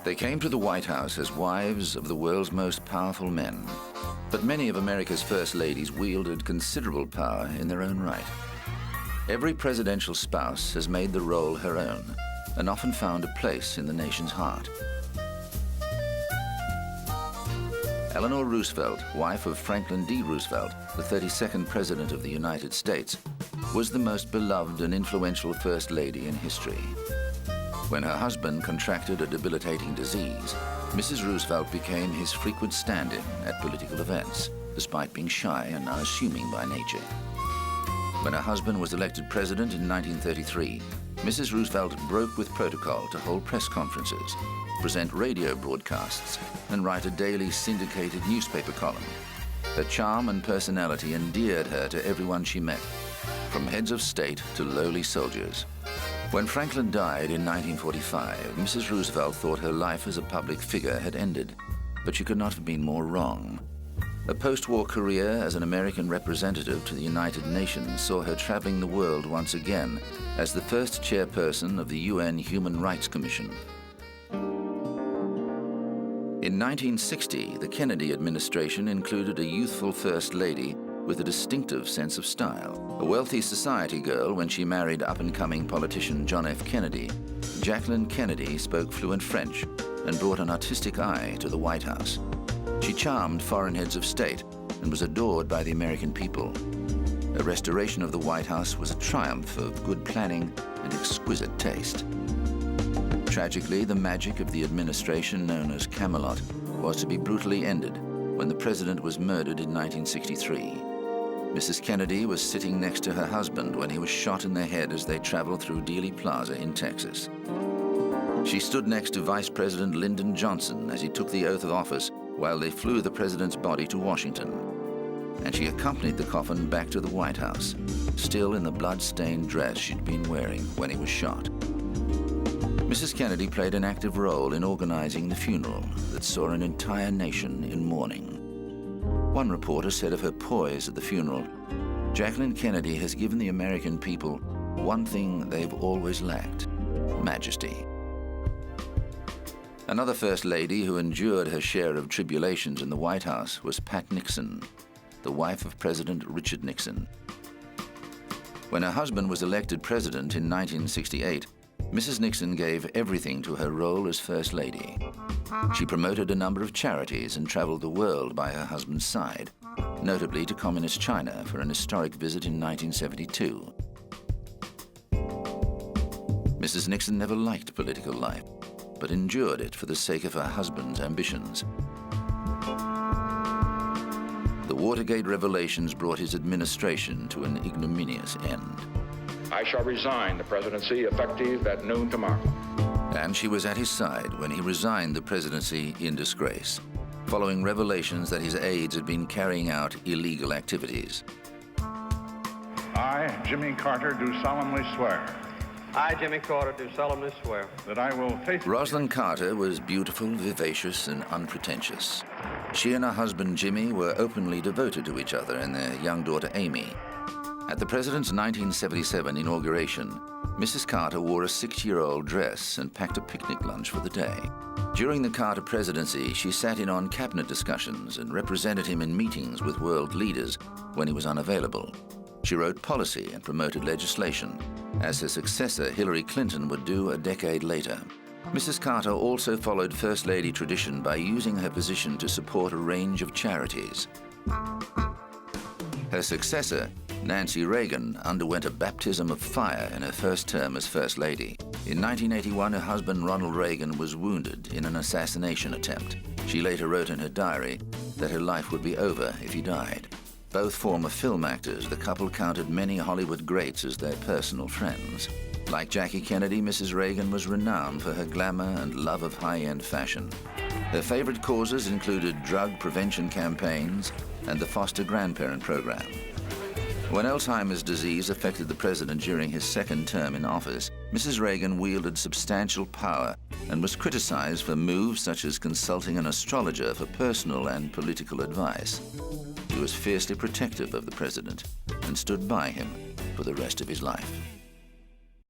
They came to the White House as wives of the world's most powerful men. But many of America's first ladies wielded considerable power in their own right. Every presidential spouse has made the role her own and often found a place in the nation's heart. Eleanor Roosevelt, wife of Franklin D. Roosevelt, the 32nd President of the United States, was the most beloved and influential First Lady in history. When her husband contracted a debilitating disease, Mrs. Roosevelt became his frequent stand-in at political events, despite being shy and unassuming by nature. When her husband was elected president in 1933, Mrs. Roosevelt broke with protocol to hold press conferences, present radio broadcasts, and write a daily syndicated newspaper column. Her charm and personality endeared her to everyone she met, from heads of state to lowly soldiers. When Franklin died in 1945, Mrs. Roosevelt thought her life as a public figure had ended, but she could not have been more wrong. A post-war career as an American representative to the United Nations saw her traveling the world once again as the first chairperson of the UN Human Rights Commission. In 1960, the Kennedy administration included a youthful First Lady with a distinctive sense of style. A wealthy society girl when she married up-and-coming politician John F. Kennedy, Jacqueline Kennedy spoke fluent French and brought an artistic eye to the White House. She charmed foreign heads of state and was adored by the American people. A restoration of the White House was a triumph of good planning and exquisite taste. Tragically, the magic of the administration known as Camelot was to be brutally ended when the president was murdered in 1963. Mrs. Kennedy was sitting next to her husband when he was shot in the head as they traveled through Dealey Plaza in Texas. She stood next to Vice President Lyndon Johnson as he took the oath of office while they flew the president's body to Washington. And she accompanied the coffin back to the White House, still in the blood-stained dress she'd been wearing when he was shot. Mrs. Kennedy played an active role in organizing the funeral that saw an entire nation in mourning. One reporter said of her poise at the funeral, "Jacqueline Kennedy has given the American people one thing they've always lacked: majesty." Another First Lady who endured her share of tribulations in the White House was Pat Nixon, the wife of President Richard Nixon. When her husband was elected president in 1968, Mrs. Nixon gave everything to her role as First Lady. She promoted a number of charities and traveled the world by her husband's side, notably to Communist China for an historic visit in 1972. Mrs. Nixon never liked political life, but endured it for the sake of her husband's ambitions. The Watergate revelations brought his administration to an ignominious end. I shall resign the presidency effective at noon tomorrow. And she was at his side when he resigned the presidency in disgrace, following revelations that his aides had been carrying out illegal activities. I, Jimmy Carter, do solemnly swear. I, Jimmy Carter, do solemnly swear that I will faithfully... Rosalind Carter was beautiful, vivacious, and unpretentious. She and her husband Jimmy were openly devoted to each other and their young daughter Amy. At the president's 1977 inauguration, Mrs. Carter wore a 6-year-old dress and packed a picnic lunch for the day. During the Carter presidency, she sat in on cabinet discussions and represented him in meetings with world leaders when he was unavailable. She wrote policy and promoted legislation, as her successor Hillary Clinton would do a decade later. Mrs. Carter also followed First Lady tradition by using her position to support a range of charities. Her successor, Nancy Reagan, underwent a baptism of fire in her first term as First Lady. In 1981, her husband Ronald Reagan was wounded in an assassination attempt. She later wrote in her diary that her life would be over if he died. Both former film actors, the couple counted many Hollywood greats as their personal friends. Like Jackie Kennedy, Mrs. Reagan was renowned for her glamour and love of high-end fashion. Her favorite causes included drug prevention campaigns and the foster grandparent program. When Alzheimer's disease affected the president during his second term in office, Mrs. Reagan wielded substantial power and was criticized for moves such as consulting an astrologer for personal and political advice. She was fiercely protective of the president and stood by him for the rest of his life.